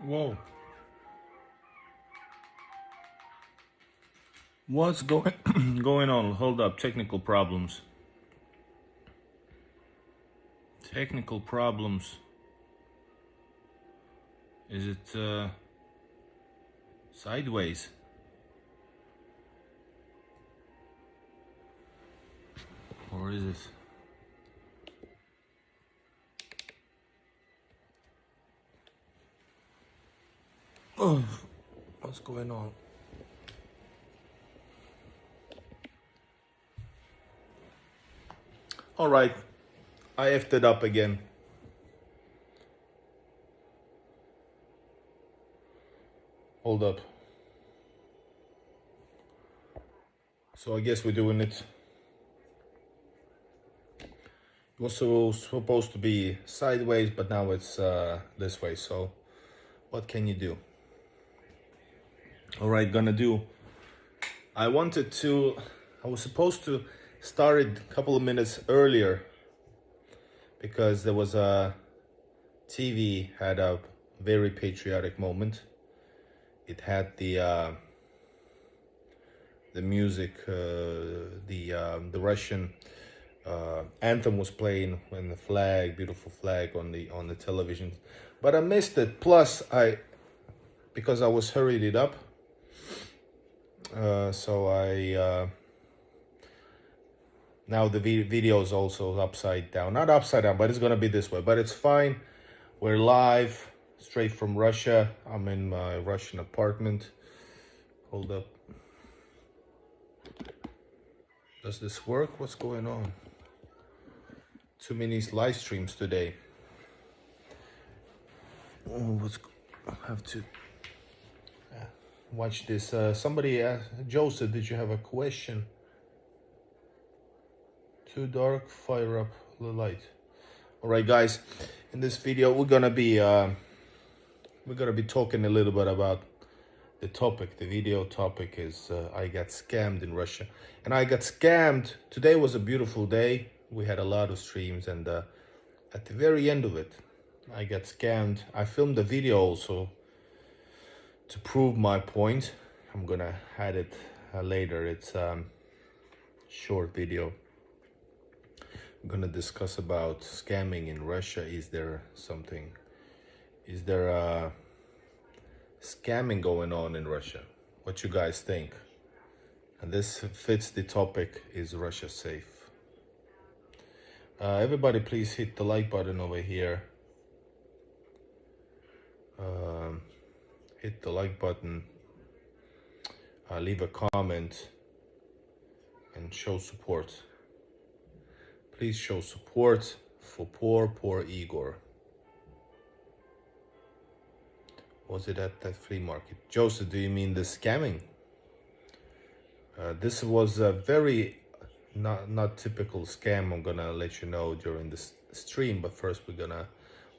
Whoa. What's going going on? Hold up. Technical problems. Technical problems. Is it sideways? Or is it? Oh, what's going on? All right, I effed it up again. Hold up. So I guess we're doing it. It was supposed to be sideways, but now it's this way. So what can you do? All right, gonna do. I was supposed to start it a couple of minutes earlier because there was a TV had a very patriotic moment. It had the music, the Russian anthem was playing, and the flag, beautiful flag on the television, but I missed it. Plus, because I was hurried it up, so I now the video is also upside down, not upside down, but it's gonna be this way. But it's fine. We're live, straight from Russia. I'm in my Russian apartment. Hold up. Does this work? What's going on? Too many live streams today. Oh, I have to watch this. Somebody asked, Joseph, did you have a question? Too dark, fire up the light. All right, guys, in this video we're gonna be talking a little bit about the topic. The video topic is I got scammed in Russia, and I got scammed. Today was a beautiful day. We had a lot of streams, and at the very end of it, I got scammed. I filmed the video also to prove my point. I'm gonna add it later. It's short video. I'm gonna discuss about scamming in Russia. Is there scamming going on in Russia? What you guys think? And this fits the topic, is Russia safe? Everybody please hit the like button over here. Hit the like button, leave a comment, and show support. Please show support for poor Igor. Was it at that flea market? Joseph, do you mean the scamming? This was a very not typical scam. I'm gonna let you know during this stream, but first we're gonna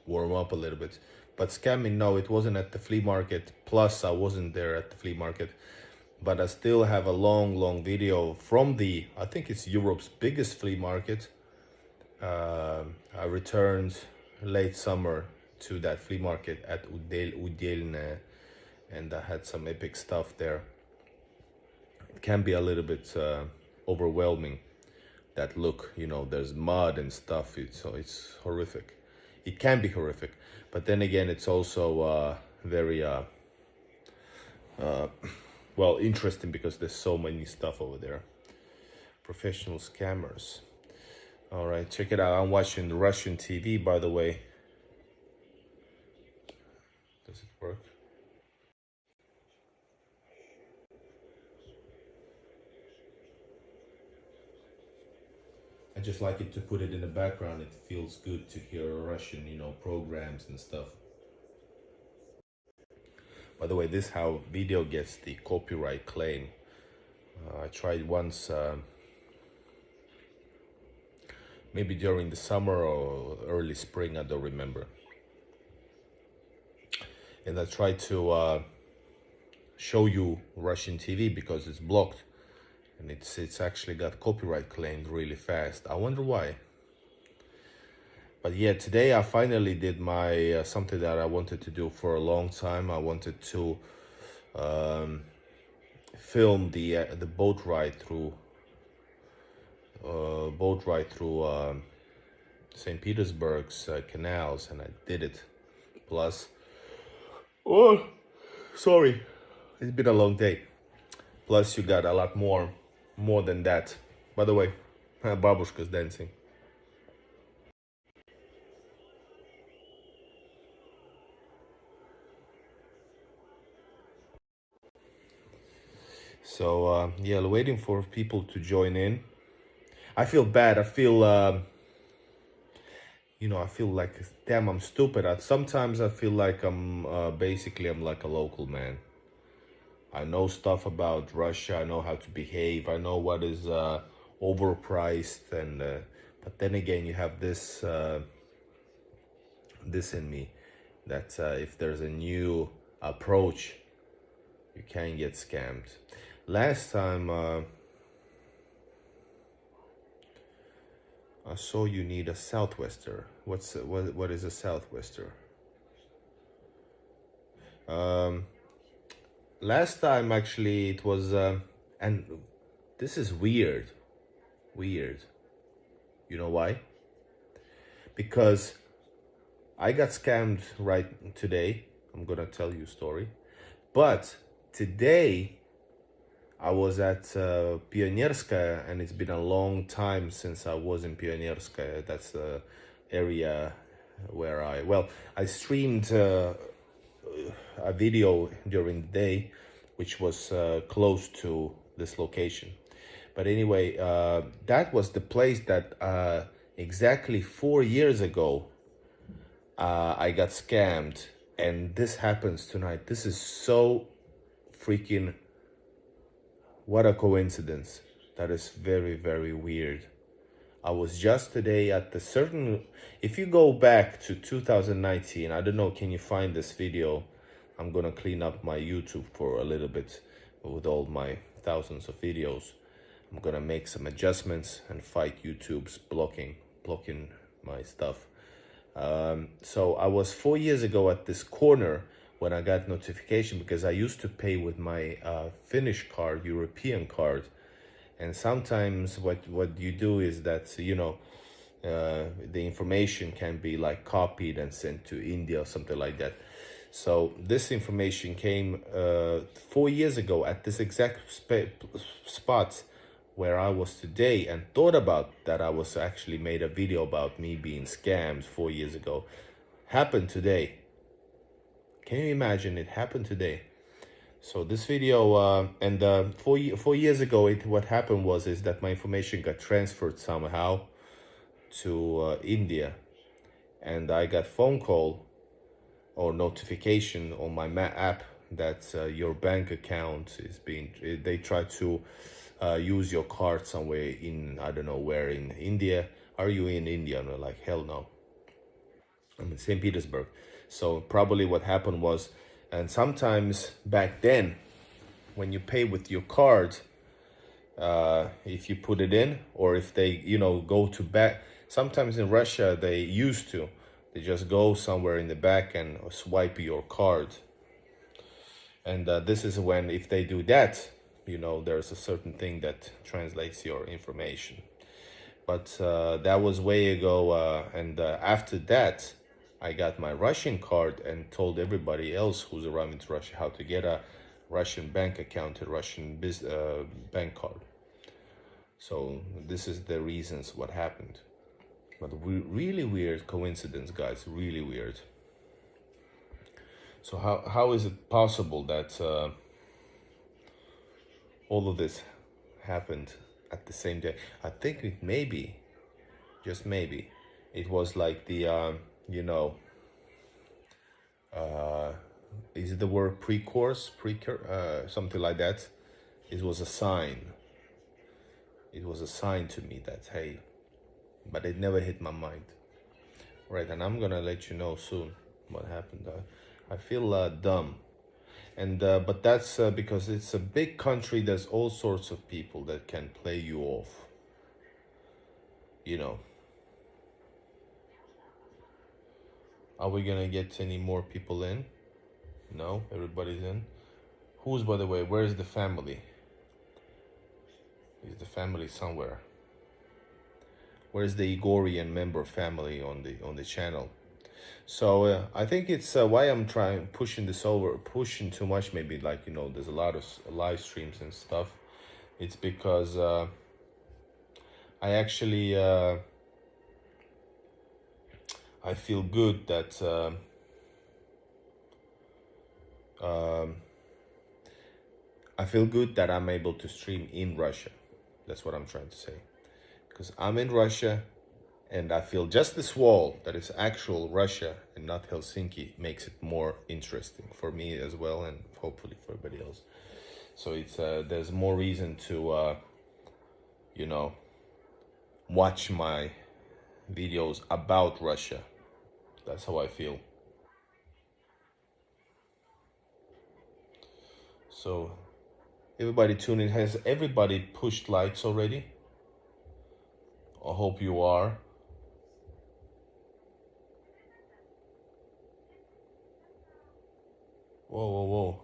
warm up a little bit. But scamming, no, it wasn't at the flea market. Plus, I wasn't there at the flea market, but I still have a long video from I think it's Europe's biggest flea market. I returned late summer to that flea market at Udelne, and I had some epic stuff there. It can be a little bit overwhelming, that look, you know, there's mud and stuff. It's horrific. It can be horrific, but then again, it's also very well, interesting, because there's so many stuff over there. Professional scammers. All right, check it out. I'm watching the Russian TV, by the way. Does it work? I just like it to put it in the background. It feels good to hear Russian, you know, programs and stuff. By the way, this is how video gets the copyright claim. I tried once, maybe during the summer or early spring, I don't remember. And I tried to show you Russian TV because it's blocked, and it's actually got copyright claimed really fast. I wonder why. But yeah, today I finally did my something that I wanted to do for a long time. I wanted to film the boat ride through St. Petersburg's canals, and I did it. Plus, oh, sorry, it's been a long day. Plus, you got a lot more than that. By the way, babushka's dancing. So yeah, waiting for people to join in. I feel bad. I feel I feel like damn, I'm stupid. Sometimes I feel like I'm like a local man. I know stuff about Russia. I know how to behave. I know what is overpriced, and but then again, you have this in me that if there's a new approach, you can get scammed. Last time I saw you need a Southwester. What is a Southwester? Last time actually it was and this is weird. You know why? Because I got scammed right today. I'm gonna tell you a story. But today I was at Pionierskaya, and it's been a long time since I was in Pionierskaya. That's the area where I streamed a video during the day, which was close to this location. But anyway, that was the place that exactly 4 years ago I got scammed, and this happens tonight. This is so freaking, what a coincidence. That is very, very weird. I was just today at the certain, if you go back to 2019, I don't know, can you find this video? I'm gonna clean up my YouTube for a little bit with all my thousands of videos. I'm gonna make some adjustments and fight YouTube's blocking my stuff. So I was 4 years ago at this corner when I got notification, because I used to pay with my Finnish card, European card. And sometimes what you do is that, the information can be like copied and sent to India or something like that. So this information came 4 years ago at this exact spot where I was today, and thought about that I was actually made a video about me being scammed 4 years ago. Happened today. Can you imagine? It happened today. So this video, and 4 years ago, what happened is that my information got transferred somehow to India, and I got phone call or notification on my app that your bank account is being. They try to use your card somewhere in, I don't know where in India. Are you in India? And I'm like, hell no. I'm in St. Petersburg. So probably what happened was, and sometimes back then, when you pay with your card, if you put it in, or if they, go to back, sometimes in Russia, they just go somewhere in the back and swipe your card. And this is when, if they do that, there's a certain thing that translates your information. But that was way ago. And after that, I got my Russian card and told everybody else who's around in Russia how to get a Russian bank account, a Russian bank card. So this is the reasons what happened. But really weird coincidence, guys, really weird. So how is it possible that all of this happened at the same day? I think it maybe, just maybe, it was like the, is it the word something like that? It was a sign. It was a sign to me that, hey, but it never hit my mind. Right, and I'm gonna let you know soon what happened. I feel dumb. And but that's because it's a big country. There's all sorts of people that can play you off. Are we gonna get any more people in? No, everybody's in. Who's, by the way, where is the family? Is the family somewhere? Where's the Igorian member family on the channel? So I think it's why I'm pushing too much. Maybe, like, there's a lot of live streams and stuff. It's because I actually I feel good that I feel good that I'm able to stream in Russia. That's what I'm trying to say. Because I'm in Russia, and I feel just this wall that is actual Russia and not Helsinki makes it more interesting for me as well, and hopefully for everybody else. So it's there's more reason to watch my videos about Russia. That's how I feel. So everybody tune in. Has everybody pushed likes already? I hope you are. Whoa, whoa, whoa.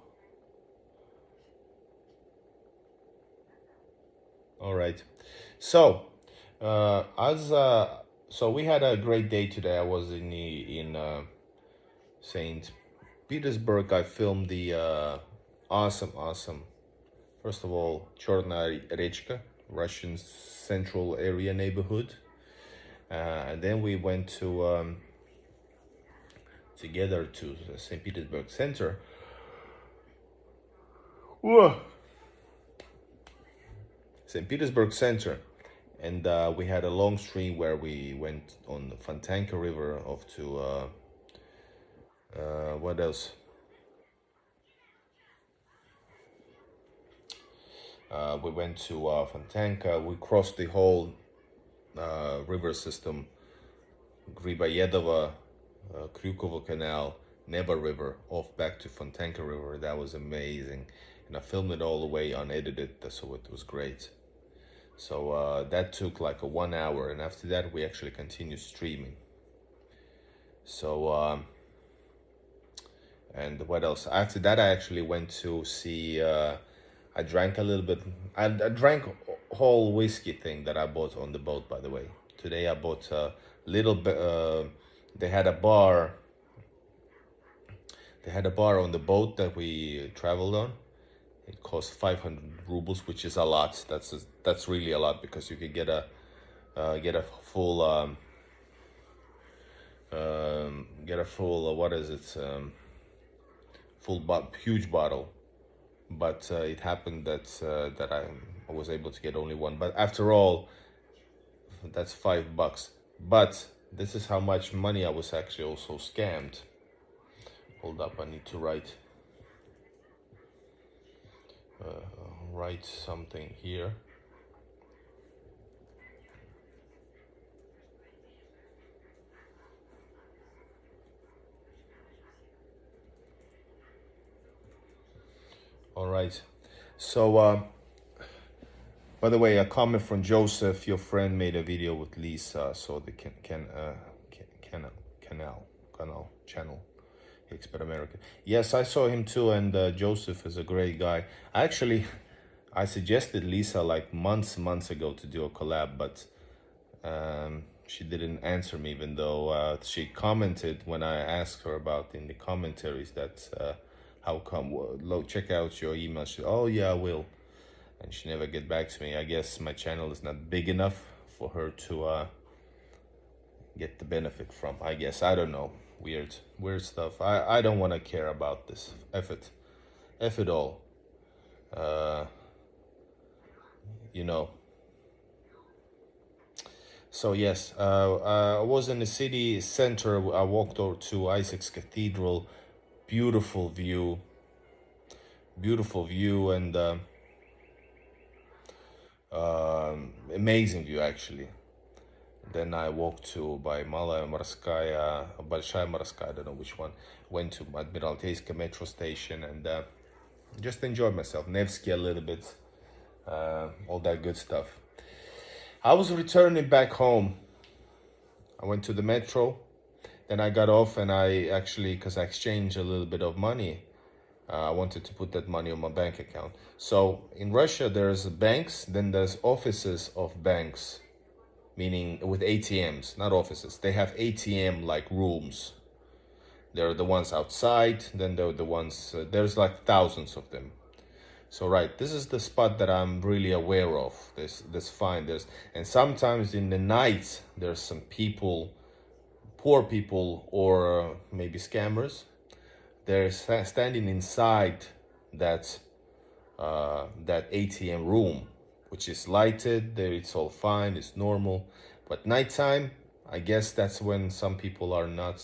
All right. So, so we had a great day today. I was in Saint Petersburg. I filmed the awesome. First of all, Chorna Rechka, Russian Central Area neighborhood, and then we went to together to Saint Petersburg Center. Whoa. St. Petersburg Center, and we had a long stream where we went on the Fontanka River off to what else? We went to Fontanka. We crossed the whole river system, Griboyedova, Kryukovo Canal, Neva River, off back to Fontanka River. That was amazing, and I filmed it all the way unedited, so it was great. So that took like 1 hour, and after that we actually continued streaming. So and what else? After that I actually went to see, I drank a little bit. I drank whole whiskey thing that I bought on the boat, by the way. Today I bought a little bit, they had a bar on the boat that we traveled on. It cost 500 rubles, which is a lot. That's really a lot, because you could get a full what is it, huge bottle. But it happened that I was able to get only one. But after all, that's $5. But this is how much money I was actually also scammed. Hold up, I need to write something here. All right. So, by the way, a comment from Joseph. Your friend made a video with Lisa, so the channel. Expert American. Yes, I saw him too, and Joseph is a great guy. I suggested Lisa like months ago to do a collab, but she didn't answer me, even though she commented when I asked her about in the commentaries that how come, check out your email. She said, oh yeah, I will. And she never get back to me. I guess my channel is not big enough for her to get the benefit from. I guess, I don't know. Weird stuff. I don't want to care about this. F it all. So yes, I was in the city center. I walked over to Isaac's Cathedral. Beautiful view, and amazing view actually. Then I walked by Malaya Morskaya, Большая Morskaya, I don't know which one. Went to Admiralteyska metro station and just enjoyed myself. Nevsky a little bit, all that good stuff. I was returning back home. I went to the metro. Then I got off, and I actually, because I exchanged a little bit of money, I wanted to put that money on my bank account. So in Russia, there's banks, then there's offices of banks, meaning with ATMs, not offices. They have ATM like rooms. There are the ones outside, then there are the ones, there's like thousands of them. So right, this is the spot that I'm really aware of. This fine. And sometimes in the night there's some people, poor people, or maybe scammers. They're standing inside that that ATM room, which is lighted. There, it's all fine. It's normal. But nighttime, I guess that's when some people are not.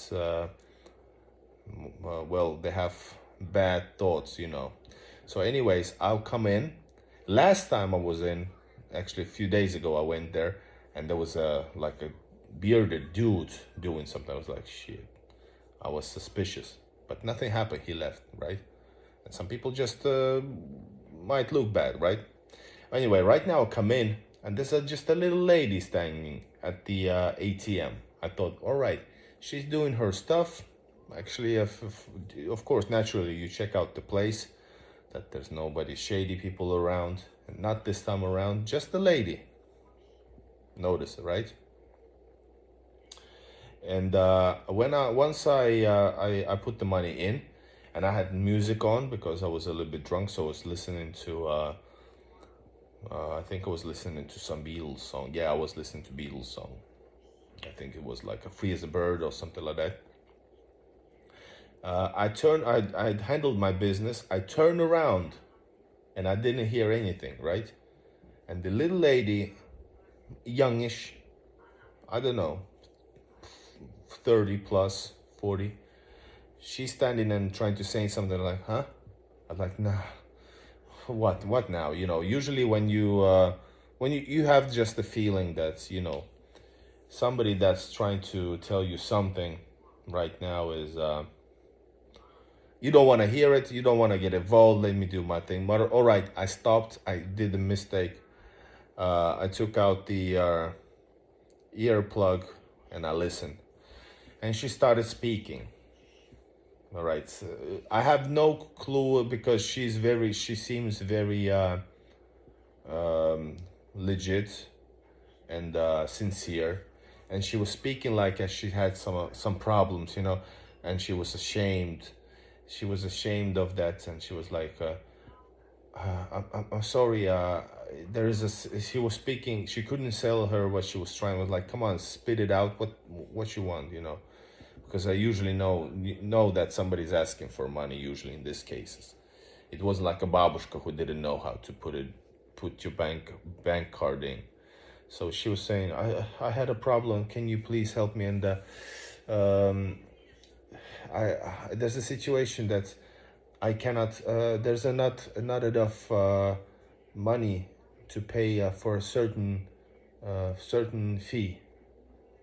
Well, they have bad thoughts, you know. So anyways, I'll come in. Last time I was in, actually a few days ago, I went there, and there was a bearded dude doing something. I was like, shit. I was suspicious, but nothing happened. He left, right? And some people just might look bad, right? Anyway, right now I come in, and there's just a little lady standing at the ATM. I thought, all right, she's doing her stuff. Actually, of course, naturally, you check out the place, that there's nobody shady people around. And not this time around, just the lady. Notice it, right? And once I put the money in, and I had music on because I was a little bit drunk, so I was listening to I think I was listening to some Beatles song. Yeah, I was listening to Beatles song. I think it was like a Free as a Bird or something like that. I handled my business. I turned around, and I didn't hear anything, right? And the little lady, youngish, I don't know, 30 plus, 40, she's standing and trying to say something like, huh? I'm like, nah, what now? You know, usually when you have just the feeling that, you know, somebody that's trying to tell you something right now is, you don't want to hear it. You don't want to get involved. Let me do my thing. But all right, I stopped. I did a mistake. I took out the earplug and I listened. And she started speaking. All right. So I have no clue because she seems very legit and sincere. And she was speaking like as she had some problems, you know, and she was ashamed. She was ashamed of that, and she was like, I'm sorry, she was speaking, she couldn't tell her what she was trying. I was like, come on, spit it out, what you want, you know, because I usually know that somebody's asking for money, usually in these cases. It wasn't like a babushka who didn't know how to put your bank card in. So she was saying, I had a problem, can you please help me? And there's a situation that I cannot. There's not enough money to pay for a certain fee.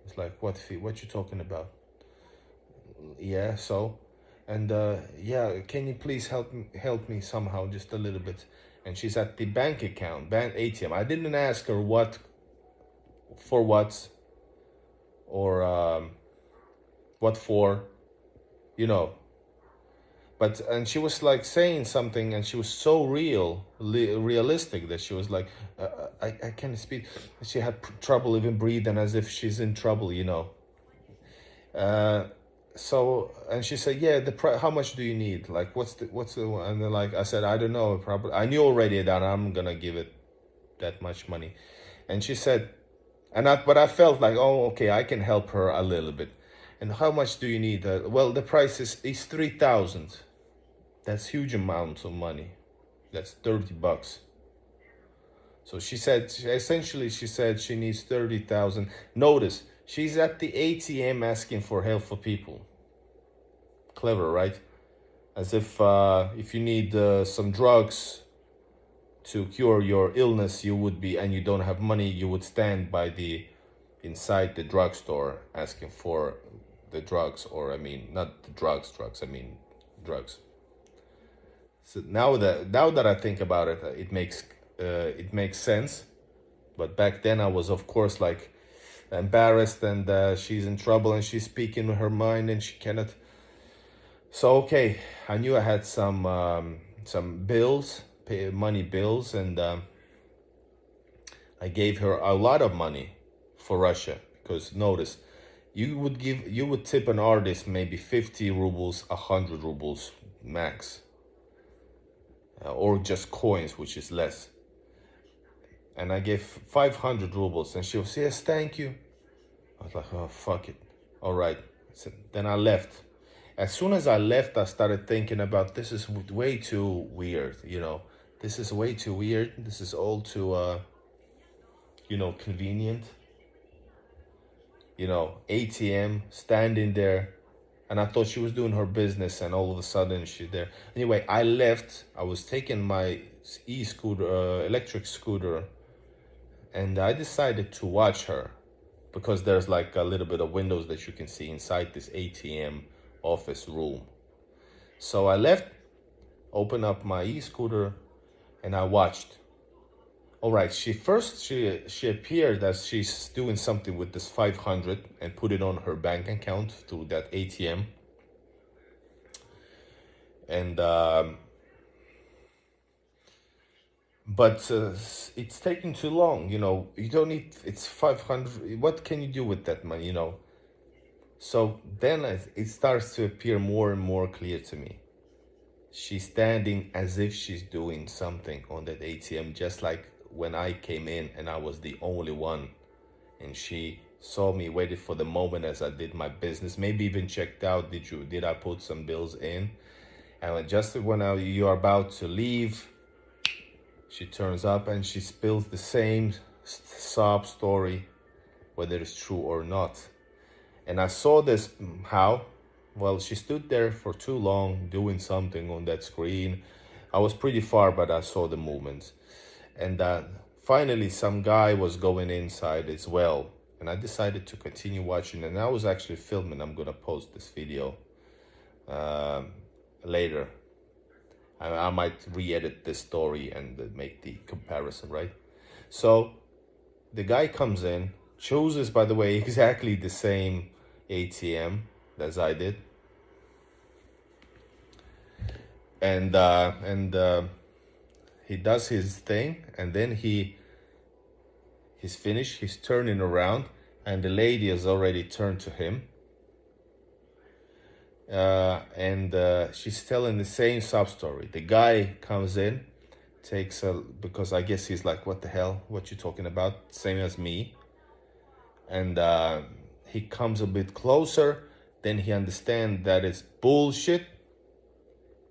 It's like, what fee? What you talking about? Yeah. So, and yeah, can you please help me somehow, just a little bit? And she's at the bank ATM. I didn't ask her what or what for. You know, and she was like saying something, and she was so realistic that she was like, I can't speak. She had trouble even breathing, as if she's in trouble, you know. So, and she said, yeah, how much do you need? Like, what's the and then, like, I said, I don't know, probably. I knew already that I'm gonna give it that much money. And she said, but I felt like, oh, okay, I can help her a little bit. And how much do you need? Well, the price is 3,000. That's huge amount of money. That's $30. So she said, essentially, she said she needs 30,000. Notice, she's at the ATM asking for help for people. Clever, right? As if you need some drugs to cure your illness, and you don't have money, you would stand inside the drugstore asking for the drugs, or I mean, not the drugs, I mean drugs. So now that I think about it, it makes sense. But back then I was, of course, like, embarrassed, and she's in trouble, and she's speaking her mind, and she cannot. So okay, I knew I had some bills, money bills, and I gave her a lot of money for Russia, because notice, you would tip an artist maybe 50 rubles, 100 rubles max, or just coins, which is less. And I gave 500 rubles, and she was, yes, thank you. I was like, oh, fuck it. All right. So then I left. As soon as I left, I started thinking about, this is way too weird, you know. This is way too weird. This is all too, you know, convenient. You know, ATM, standing there. And I thought she was doing her business, and all of a sudden she's there. Anyway, I left. I was taking my e-scooter, electric scooter, and I decided to watch her, because there's like a little bit of windows that you can see inside this ATM office room. So I left, opened up my e-scooter, and I watched. All right, she appeared as she's doing something with this 500 and put it on her bank account through that ATM. And but it's taking too long, you know. You don't need, it's 500. What can you do with that money, you know? So then it starts to appear more and more clear to me. She's standing as if she's doing something on that ATM, just like when I came in and I was the only one. And she saw me, waited for the moment as I did my business, maybe even checked out, did I put some bills in? And just when you're about to leave, she turns up and she spills the same sob story, whether it's true or not. And I saw this, how? Well, she stood there for too long doing something on that screen. I was pretty far, but I saw the movements. And finally, some guy was going inside as well. And I decided to continue watching. And I was actually filming. I'm going to post this video later. I might re-edit this story and make the comparison, right? So the guy comes in, chooses, by the way, exactly the same ATM as I did. And he does his thing, and then he's finished, he's turning around, and the lady has already turned to him. And she's telling the same sub story. The guy comes in, because I guess he's like, what the hell, what you talking about? Same as me. And he comes a bit closer, then he understands that it's bullshit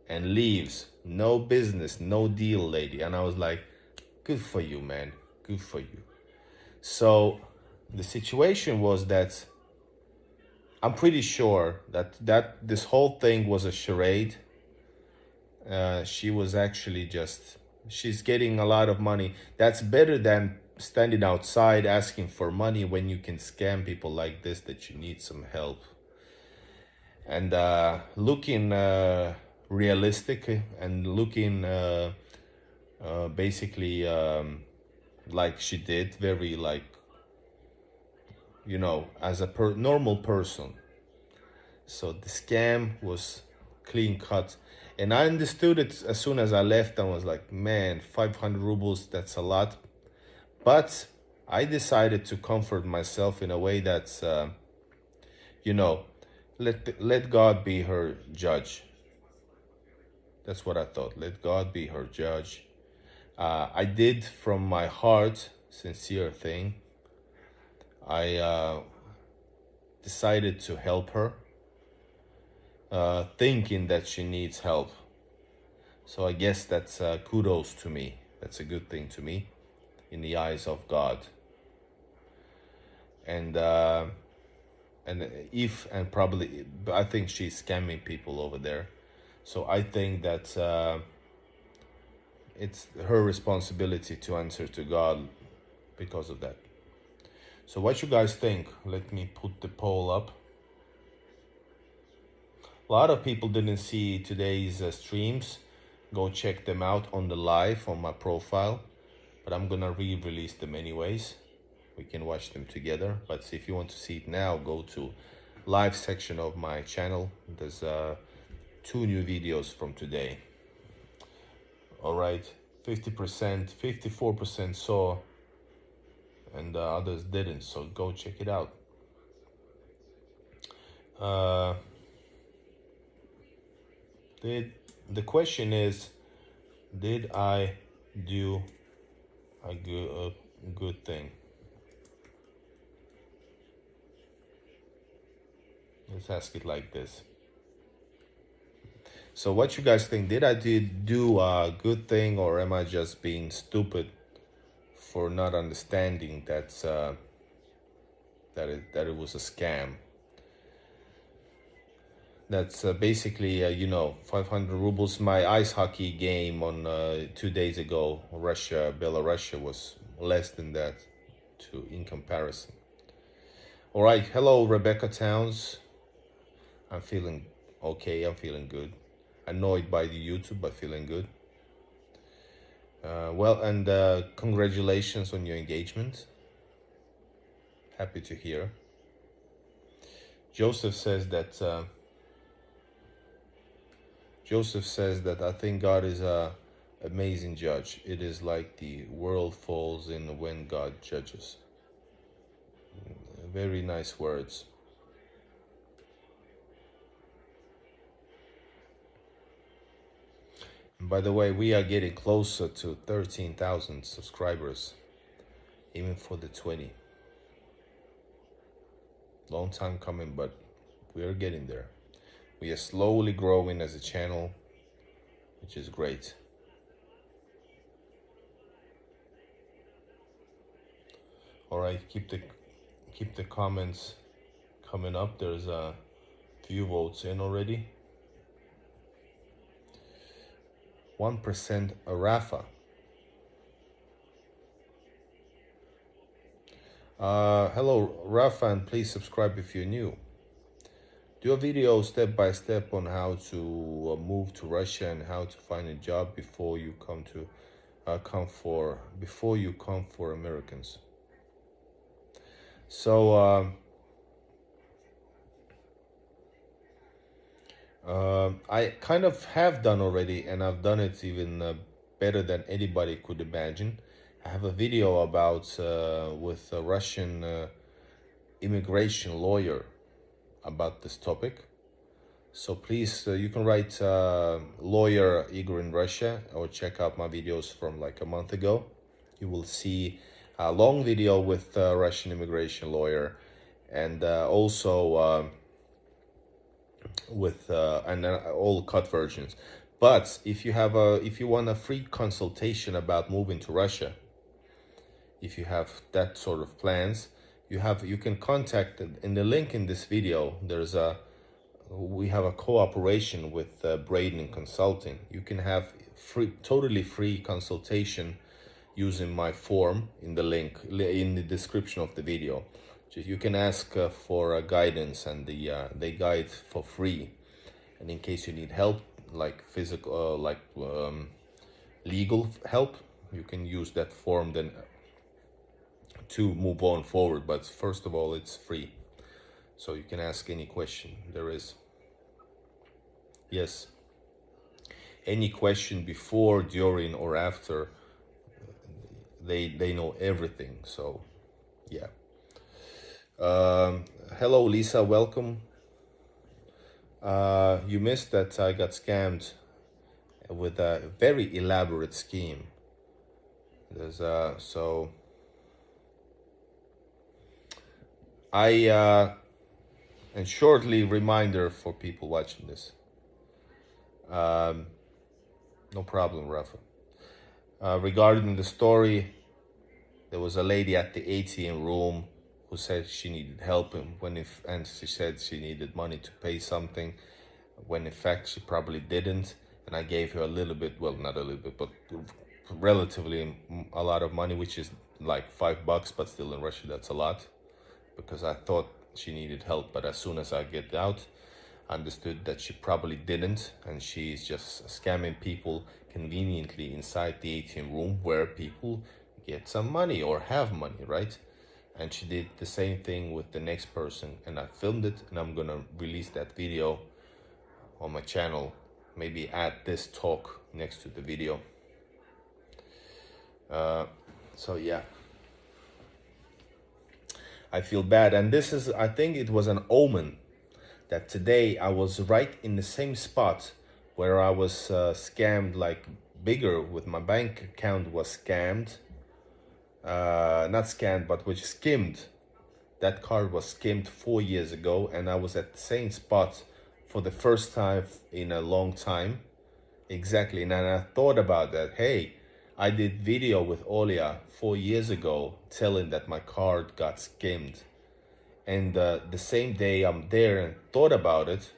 and leaves. No business, no deal, lady. And I was like, good for you, man, good for you. So the situation was that I'm pretty sure that this whole thing was a charade. She was actually she's getting a lot of money. That's better than standing outside asking for money when you can scam people like this, that you need some help. And looking realistic, and looking basically like she did, very like, you know, as a normal person. So the scam was clean cut. And I understood it as soon as I left. I was like, man, 500 rubles, that's a lot. But I decided to comfort myself in a way that's, you know, let God be her judge. That's what I thought. Let God be her judge. I did from my heart, sincere thing. I decided to help her, thinking that she needs help. So I guess that's kudos to me. That's a good thing to me in the eyes of God. And probably, I think she's scamming people over there. So I think that it's her responsibility to answer to God because of that. So what you guys think? Let me put the poll up. A lot of people didn't see today's streams. Go check them out on the live on my profile. But I'm gonna re-release them anyways. we can watch them together. But if you want to see it now, go to live section of my channel. There's 2 new videos from today. All right, 50%, 54% saw, and others didn't, so go check it out. The question is, did I do a good thing? Let's ask it like this. So what you guys think? Did I do a good thing, or am I just being stupid for not understanding that it was a scam? That's basically, 500 rubles. My ice hockey game on 2 days ago, Belarus was less than that in comparison. All right, hello, Rebecca Towns. I'm feeling okay, I'm feeling good. Annoyed by the YouTube, but feeling good. Well, and congratulations on your engagement. Happy to hear. Joseph says that I think God is a amazing judge. It is like the world falls in when God judges. Very nice words. And by the way, we are getting closer to 13,000 subscribers, even for the 20. Long time coming, but we are getting there. We are slowly growing as a channel, which is great. All right, keep the comments coming up. There's a few votes in already. 1% Rafa. Hello, Rafa, and please subscribe if you're new. Do a video step by step on how to move to Russia and how to find a job before you come for Americans. So I kind of have done already, and I've done it even better than anybody could imagine. I have a video about with a Russian immigration lawyer about this topic. So please, you can write lawyer Igor in Russia, or check out my videos from like a month ago. You will see a long video with a Russian immigration lawyer, and also with and all cut versions. But if you want a free consultation about moving to Russia, if you have that sort of plans, you can contact in the link in this video. We have a cooperation with Braiden Consulting. You can have totally free consultation using my form in the link in the description of the video. You can ask for guidance, and they guide for free. And in case you need help, like physical, legal help, you can use that form then to move on forward. But first of all, it's free, so you can ask any question there is. Yes, any question before, during, or after, they know everything. So yeah. Hello, Lisa, welcome. You missed that I got scammed with a very elaborate scheme. And shortly reminder for people watching this. No problem, Rafa. Regarding the story, there was a lady at the ATM room who said she needed help, and she said she needed money to pay something, when in fact she probably didn't. And I gave her a little bit, well, not a little bit, but relatively a lot of money, which is like $5, but still in Russia that's a lot, because I thought she needed help. But as soon as I get out, I understood that she probably didn't, and she's just scamming people conveniently inside the ATM room where people get some money or have money, right? and she did the same thing with the next person, and I filmed it, and I'm gonna release that video on my channel. Maybe add this talk next to the video. So yeah, I feel bad, and this is, I think it was an omen that today I was right in the same spot where I was scammed, like bigger, with my bank account was scammed. Not scammed, but which skimmed. That card was skimmed 4 years ago, and I was at the same spot for the first time in a long time. Exactly, and I thought about that. Hey, I did video with Olia 4 years ago telling that my card got skimmed. And the same day I'm there and thought about it,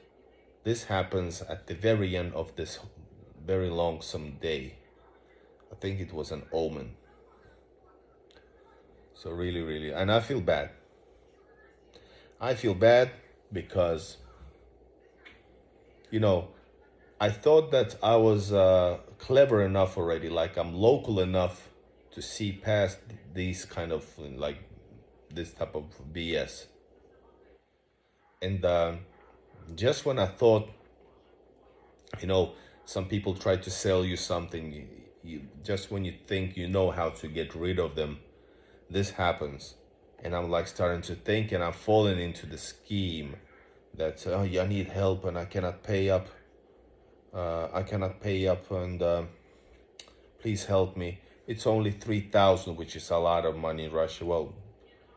this happens at the very end of this very longsome day. I think it was an omen. So really, really, and I feel bad. I feel bad because, you know, I thought that I was clever enough already, like I'm local enough to see past these kind of, like, this type of BS. And just when I thought, you know, some people try to sell you something, just when you think you know how to get rid of them, this happens. And I'm like starting to think, and I'm falling into the scheme that, oh yeah, I need help and I cannot pay up. And please help me. It's only 3,000, which is a lot of money in Russia. Well,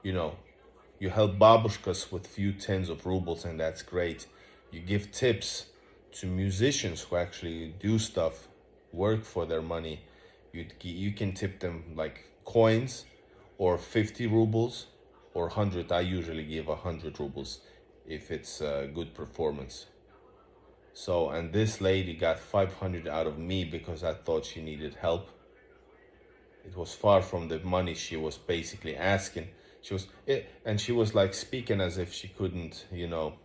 you know, you help babushkas with few tens of rubles, and that's great. You give tips to musicians who actually do stuff, work for their money. You can tip them like coins, or 50 rubles, or 100. I usually give 100 rubles if it's a good performance. So, and this lady got 500 out of me because I thought she needed help. It was far from the money she was basically asking. And she was like speaking as if she couldn't, you know.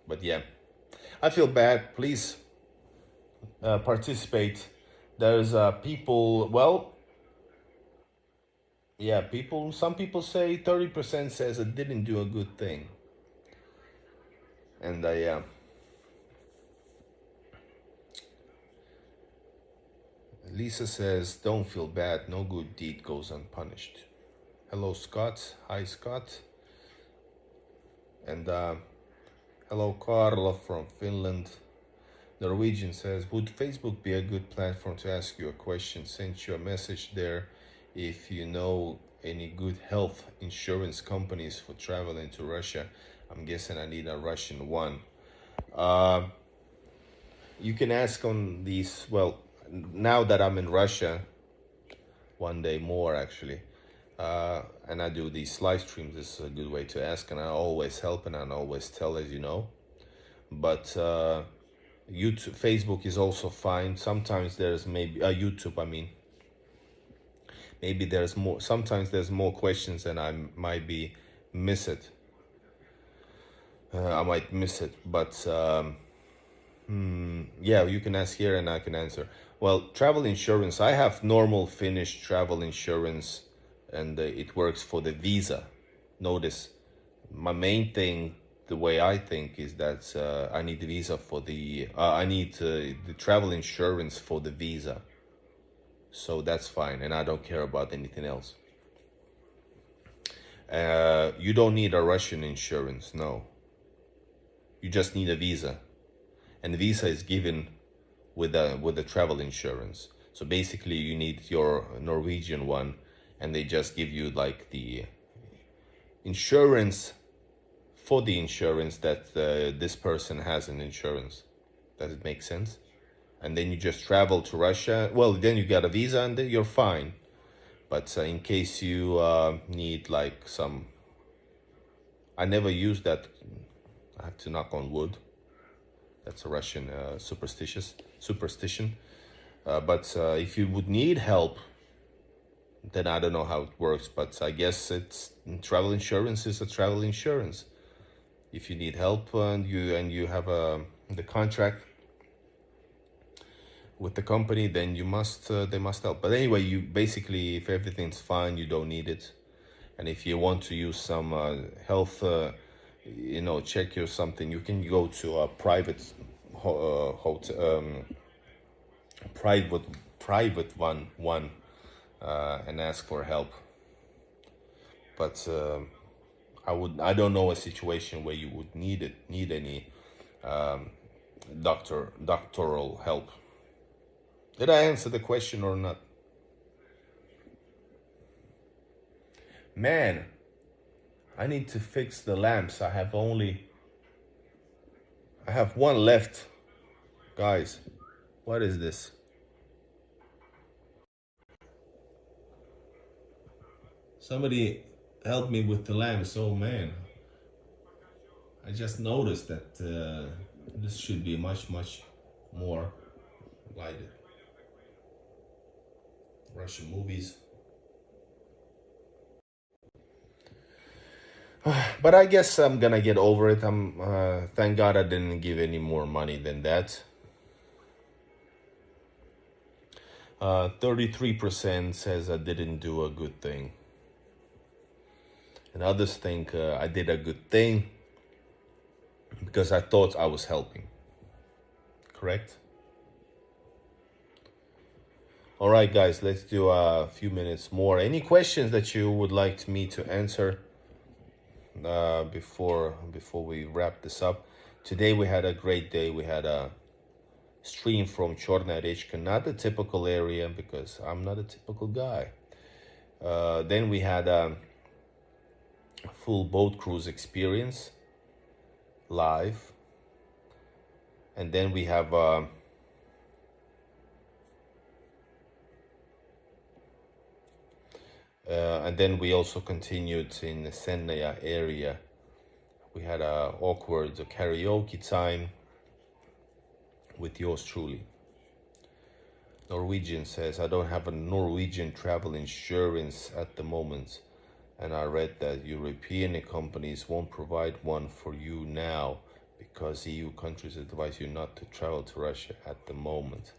But yeah, I feel bad. Please participate. There's people, well, yeah, some people say 30% says it didn't do a good thing. And yeah. Lisa says, don't feel bad. No good deed goes unpunished. Hello, Scott. Hi, Scott. And hello, Carla from Finland. Norwegian says, would Facebook be a good platform to ask you a question? Send you a message there if you know any good health insurance companies for traveling to Russia. I'm guessing I need a Russian one. You can ask on these, well, now that I'm in Russia, one day more actually, and I do these live streams, this is a good way to ask, and I always help and I always tell, as you know. But YouTube, Facebook is also fine. Sometimes there's maybe YouTube, I mean, maybe there's more, sometimes there's more questions and I might be miss it. I might miss it, but yeah, you can ask here and I can answer. Well, travel insurance, I have normal Finnish travel insurance, and it works for the visa. Notice, my main thing, the way I think, is that I need the visa for the, I need the travel insurance for the visa. So that's fine, and I don't care about anything else. You don't need a Russian insurance, no. You just need a visa. And the visa is given with the travel insurance. So basically you need your Norwegian one, and they just give you like the insurance for the insurance that this person has an insurance. Does it make sense? And then you just travel to Russia. Well, then you get a visa and then you're fine. But in case you need like some, I never use that. I have to knock on wood. That's a Russian superstition. But if you would need help, then I don't know how it works. But I guess it's travel insurance is a travel insurance. If you need help and you have the contract with the company, then you must they must help. But anyway, you basically, if everything's fine, you don't need it. And if you want to use some health, check or something, you can go to a private hotel, private private one and ask for help. But I don't know a situation where you would need any doctoral help. Did I answer the question or not? Man, I need to fix the lamps. I have one left. Guys, what is this? Somebody help me with the lamps. Oh man, I just noticed that this should be much more lighted. Russian movies. But I guess I'm gonna get over it. Thank God I didn't give any more money than that. 33% says I didn't do a good thing. And others think I did a good thing because I thought I was helping. Correct? All right, guys, let's do a few minutes more. Any questions that you would like me to answer before we wrap this up? Today we had a great day. We had a stream from Chorna Rechka, not the typical area because I'm not a typical guy. Then we had a full boat cruise experience live, and then we have and then we also continued in the Senja area. We had a awkward karaoke time with yours truly. Norwegian says, I don't have a Norwegian travel insurance at the moment, and I read that European companies won't provide one for you now because EU countries advise you not to travel to Russia at the moment.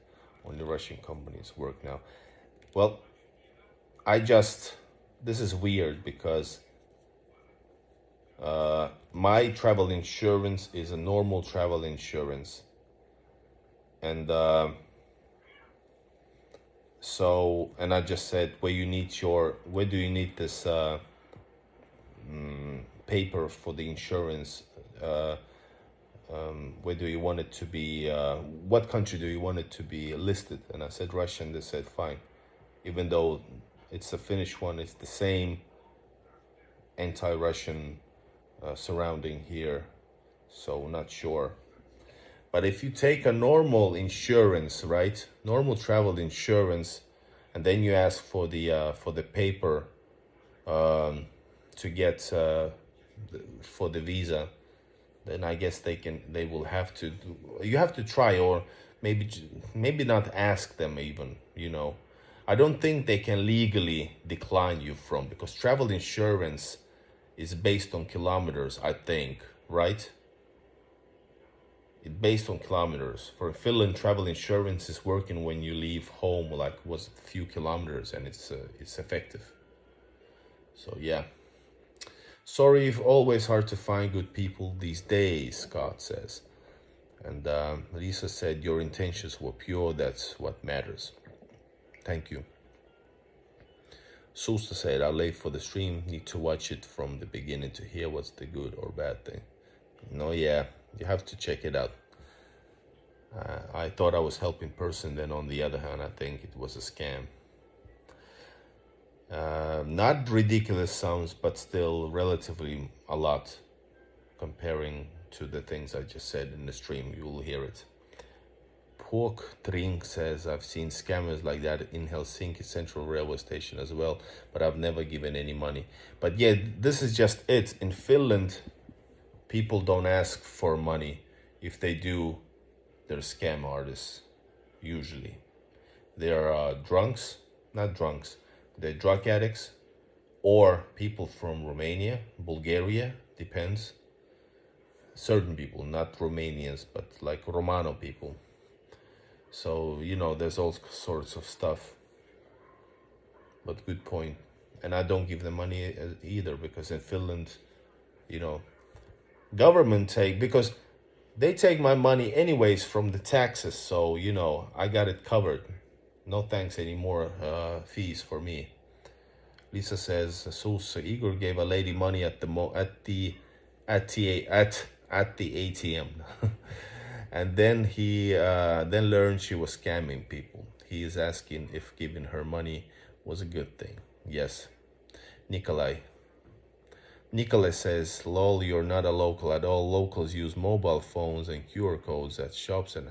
Only Russian companies work now. Well, this is weird because my travel insurance is a normal travel insurance. And and I just said, where do you need this paper for the insurance? Where do you want it to be? What country do you want it to be listed? And I said Russia, and they said fine. Even though it's a Finnish one, it's the same anti-Russian surrounding here, so not sure. But if you take a normal insurance, right, normal travel insurance, and then you ask for the paper to get for the visa, then I guess they will have to you have to try, or maybe not ask them even, I don't think they can legally decline you from, because travel insurance is based on kilometers, I think, right? It's based on kilometers. For Finland, travel insurance is working when you leave home, like was a few kilometers, and it's effective. So yeah. Sorry if always hard to find good people these days, Scott says. And Lisa said, your intentions were pure, that's what matters. Thank you. Susta said, I'm late for the stream, need to watch it from the beginning to hear what's the good or bad thing. No, yeah, you have to check it out. I thought I was helping person, then on the other hand, I think it was a scam. Not ridiculous sounds, but still relatively a lot comparing to the things I just said in the stream. You will hear it. Pork Drink says, I've seen scammers like that in Helsinki Central Railway Station as well, but I've never given any money. But yeah, this is just it. In Finland, people don't ask for money. If they do, they're scam artists, usually. They're they're drug addicts, or people from Romania, Bulgaria, depends. Certain people, not Romanians, but like Romano people. So, there's all sorts of stuff. But good point. And I don't give them money either, because in Finland, you know, government because they take my money anyways from the taxes. So, I got it covered. No thanks anymore, fees for me. Lisa says, Sus, Igor gave a lady money at the ATM. And then he then learned she was scamming people. He is asking if giving her money was a good thing. Yes. Nikolai says, lol, you're not a local at all. Locals use mobile phones and QR codes at shops and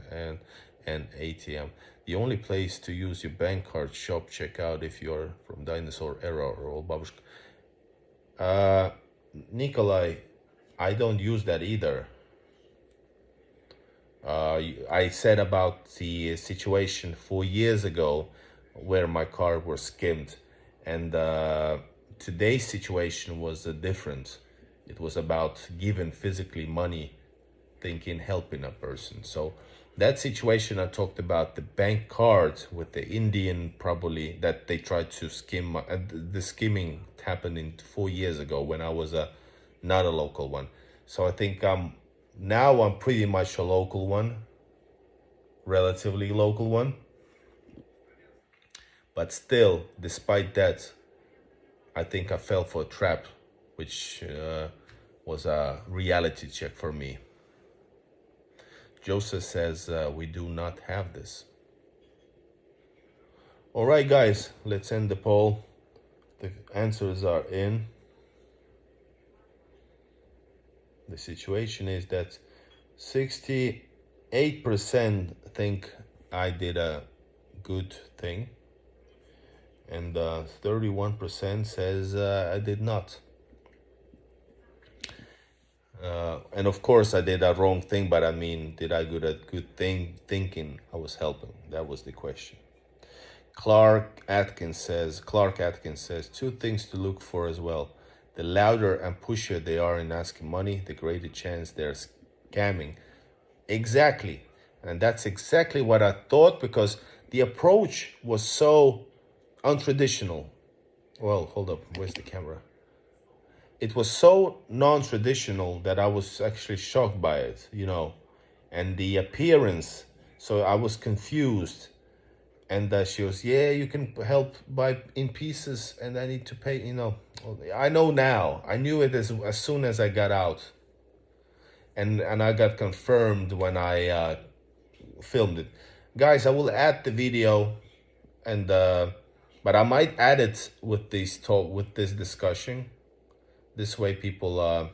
ATM. The only place to use your bank card, shop checkout, if you're from dinosaur era or old babushka. Nikolai, I don't use that either. I said about the situation 4 years ago where my card was skimmed, and today's situation was different. It was about giving physically money, thinking helping a person. So that situation I talked about, the bank card with the Indian, probably that they tried to skim. The skimming happened 4 years ago when I was not a local one. So I think now I'm pretty much a local one, relatively local one. But still, despite that, I think I fell for a trap, which was a reality check for me. Joseph says we do not have this. All right, guys, let's end the poll. The answers are in. The situation is that 68% think I did a good thing, and 31% says I did not. And of course I did a wrong thing, but I mean, did I do a good thing thinking I was helping? That was the question. Clark Atkins says 2 things to look for as well. The louder and pushier they are in asking money, the greater chance they're scamming. Exactly. And that's exactly what I thought, because the approach was so untraditional. Well, hold up, where's the camera? It was so non-traditional that I was actually shocked by it, and the appearance. So I was confused. And she was, yeah, you can help buy in pieces, and I need to pay, I know now. I knew it as soon as I got out. And I got confirmed when I filmed it. Guys, I will add the video, and but I might add it with this discussion. This way people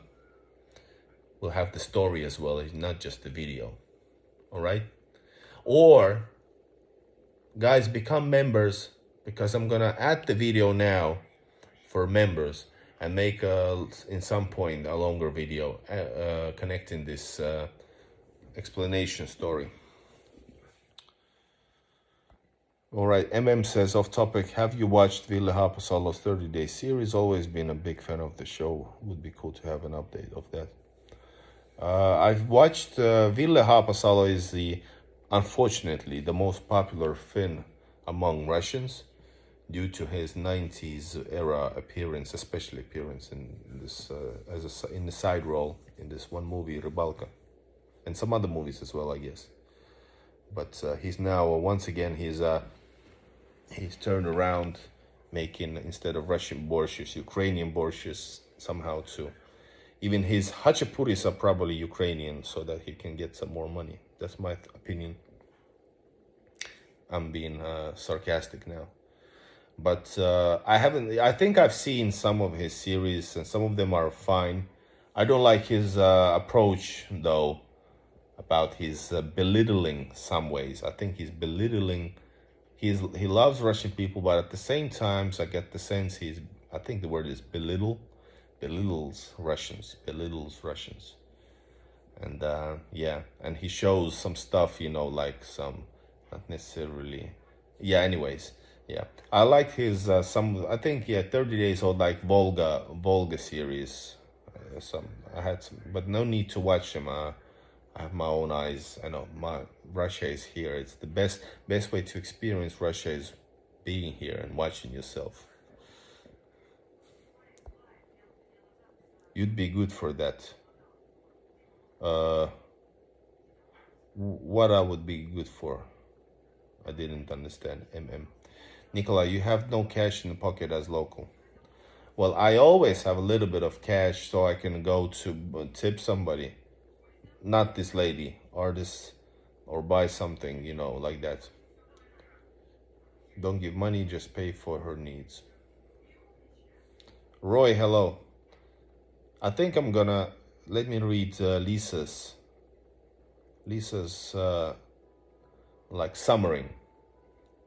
will have the story as well, not just the video. All right? Or, guys, become members, because I'm gonna add the video now for members and make in some point a longer video connecting this explanation story. All right, says, off topic, have you watched Ville Haapasalo's 30-day series? Always been a big fan of the show. Would be cool to have an update of that. I've watched Ville Haapasalo is unfortunately the most popular Finn among Russians due to his 90s era appearance, especially appearance in this in the side role in this one movie, Rybalka, and some other movies as well, I guess. But he's now once again he's turned around, making, instead of Russian borsches, Ukrainian borsches somehow too. Even his hachapuris are probably Ukrainian, so that he can get some more money. That's my opinion. I'm being sarcastic now. But I think I've seen some of his series, and some of them are fine. I don't like his approach, though, about his belittling some ways. I think he's belittling. He loves Russian people, but at the same time, I get the sense I think the word is belittles Russians. And yeah, and he shows some stuff, like some, not necessarily, yeah, anyways, yeah. I like his, I think, 30 Days Old, like Volga series. I had some, but no need to watch them. I have my own eyes. I know Russia is here. It's the best way to experience Russia is being here and watching yourself. You'd be good for that. What I would be good for? I didn't understand. Nikolai, you have no cash in the pocket as local. Well, I always have a little bit of cash so I can go to tip somebody. Not this lady or this, or buy something, like that. Don't give money, just pay for her needs. Roy, hello. I think I'm gonna, let me read Lisa's like summary.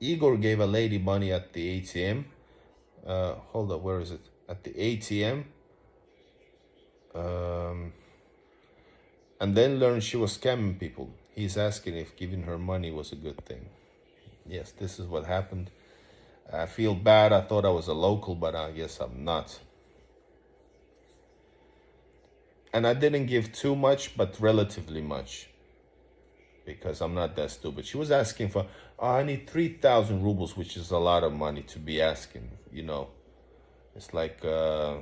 Igor gave a lady money at the ATM. Hold up, where is it? At the ATM. And then learned she was scamming people. He's asking if giving her money was a good thing. Yes, this is what happened. I feel bad. I thought I was a local, but I guess I'm not. And I didn't give too much, but relatively much, because I'm not that stupid. She was asking for, I need 3,000 rubles, which is a lot of money to be asking, It's like, a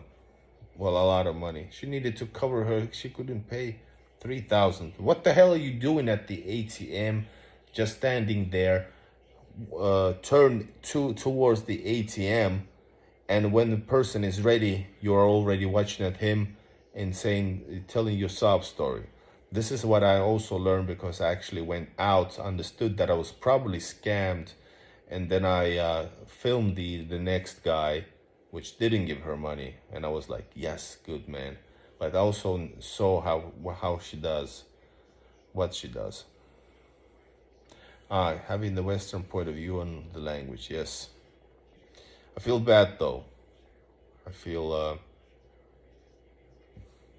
lot of money. She needed to cover her. She couldn't pay 3,000. What the hell are you doing at the ATM? Just standing there, turn towards the ATM, and when the person is ready, you're already watching at him and telling your sob story. This is what I also learned, because I actually went out, understood that I was probably scammed, and then I filmed the next guy, which didn't give her money, and I was like, yes, good man. But I also saw how she does, what she does. Having the Western point of view on the language, yes. I feel bad though. I feel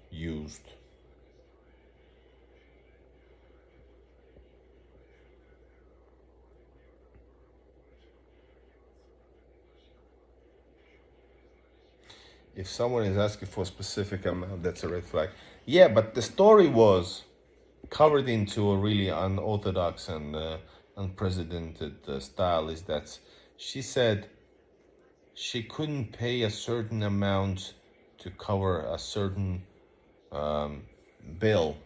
used. If someone is asking for a specific amount, that's a red flag. Yeah, but the story was covered into a really unorthodox and unprecedented style. Is that she said she couldn't pay a certain amount to cover a certain bill.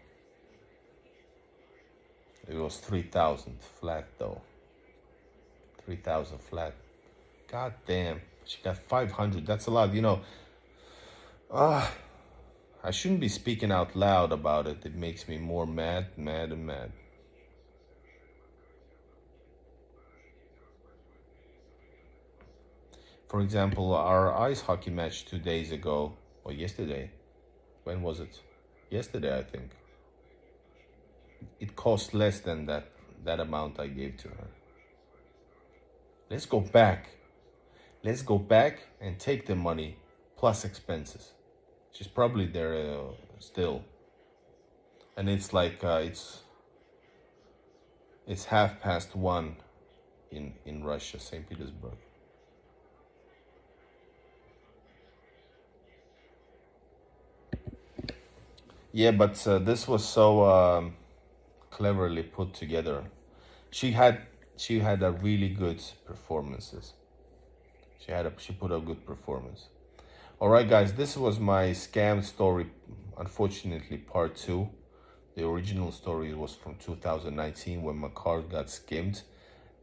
It was 3,000 flat though. 3,000 flat. God damn. She got 500. That's a lot, I shouldn't be speaking out loud about it. It makes me more mad. For example, our ice hockey match 2 days ago, or yesterday. When was it? Yesterday, I think. It cost less than that amount I gave to her. Let's go back. Let's go back and take the money plus expenses. She's probably there still. And it's like, it's 1:30 in Russia, St. Petersburg. Yeah, but this was so cleverly put together. She had a really good performances. She put a good performance. All right, guys, this was my scam story. Unfortunately, part 2. The original story was from 2019 when my card got skimmed.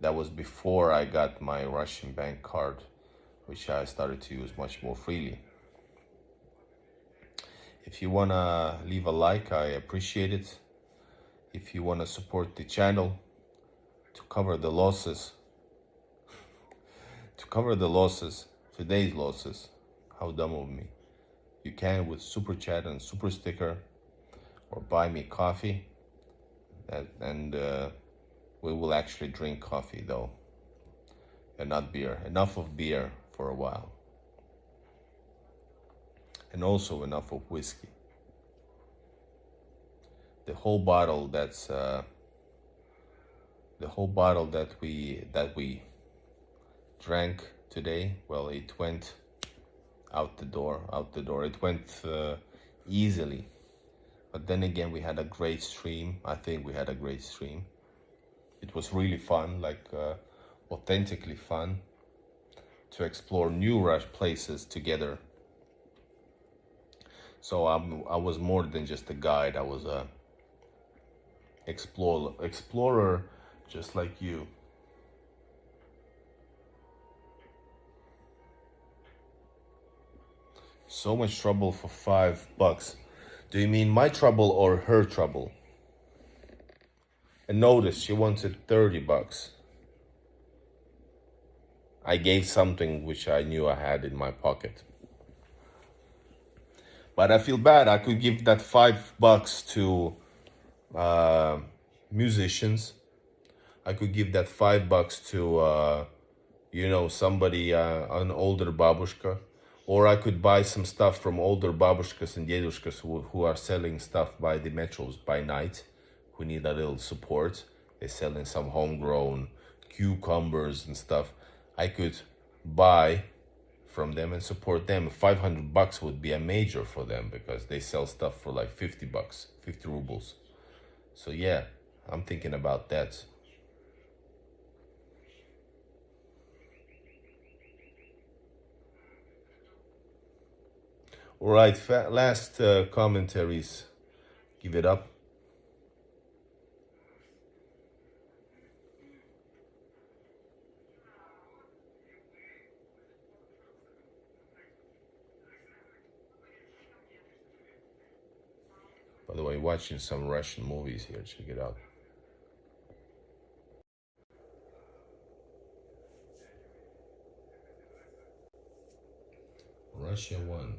That was before I got my Russian bank card, which I started to use much more freely. If you want to leave a like, I appreciate it. If you want to support the channel to cover the losses, today's losses, how dumb of me, you can with super chat and super sticker, or buy me coffee, and we will actually drink coffee though, and not beer. Enough of beer for a while. And also enough of whiskey. The whole bottle that we drank today, well, it went out the door. It went easily. But then again, we had a great stream. I think we had a great stream. It was really fun, like authentically fun, to explore new Rush places together. So I was more than just a guide. I was a explorer, just like you. So much trouble for $5. Do you mean my trouble or her trouble? And notice she wanted $30. I gave something which I knew I had in my pocket. But I feel bad. I could give that $5 to musicians. I could give that $5 to, you know, somebody, an older babushka. Or I could buy some stuff from older babushkas and dedushkas who are selling stuff by the metros by night, who need a little support. They're selling some homegrown cucumbers and stuff. I could buy from them and support them. $500 would be a major for them because they sell stuff for like $50, 50 rubles. So yeah, I'm thinking about that. All right, last commentaries. Give it up. By the way, watching some Russian movies here. Check it out. Russia won.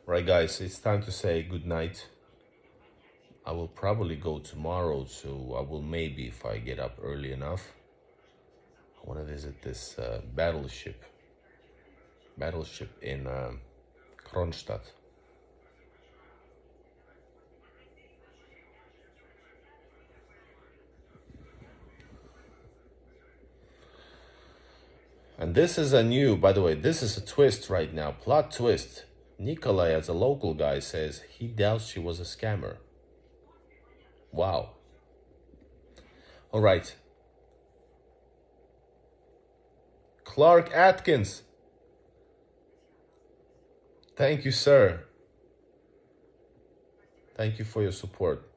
Right, guys, it's time to say good night. I will probably go tomorrow, so I will maybe, if I get up early enough, I want to visit this battleship in Kronstadt. And this is a new, by the way, this is a twist right now, plot twist. Nikolai, as a local guy, says he doubts she was a scammer. Wow. All right. Clark Atkins. Thank you, sir. Thank you for your support.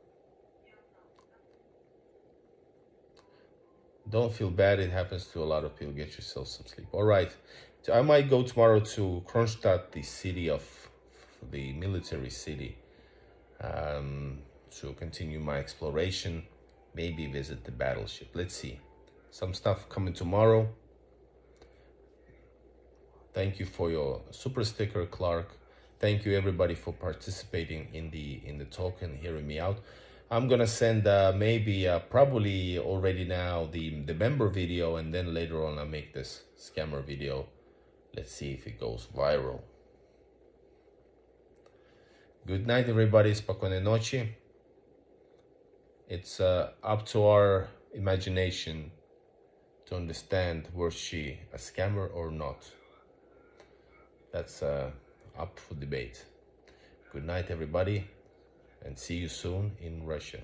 Don't feel bad. It happens to a lot of people. Get yourself some sleep. All right. I might go tomorrow to Kronstadt, the city of the military city, to continue my exploration. Maybe visit the battleship. Let's see. Some stuff coming tomorrow. Thank you for your super sticker, Clark. Thank you everybody for participating in the talk and hearing me out. I'm gonna send maybe probably already now the member video, and then later on I'll make this scammer video. Let's see if it goes viral. Good night, everybody. Spokojne noći. It's up to our imagination to understand, was she a scammer or not? That's up for debate. Good night, everybody, and see you soon in Russia.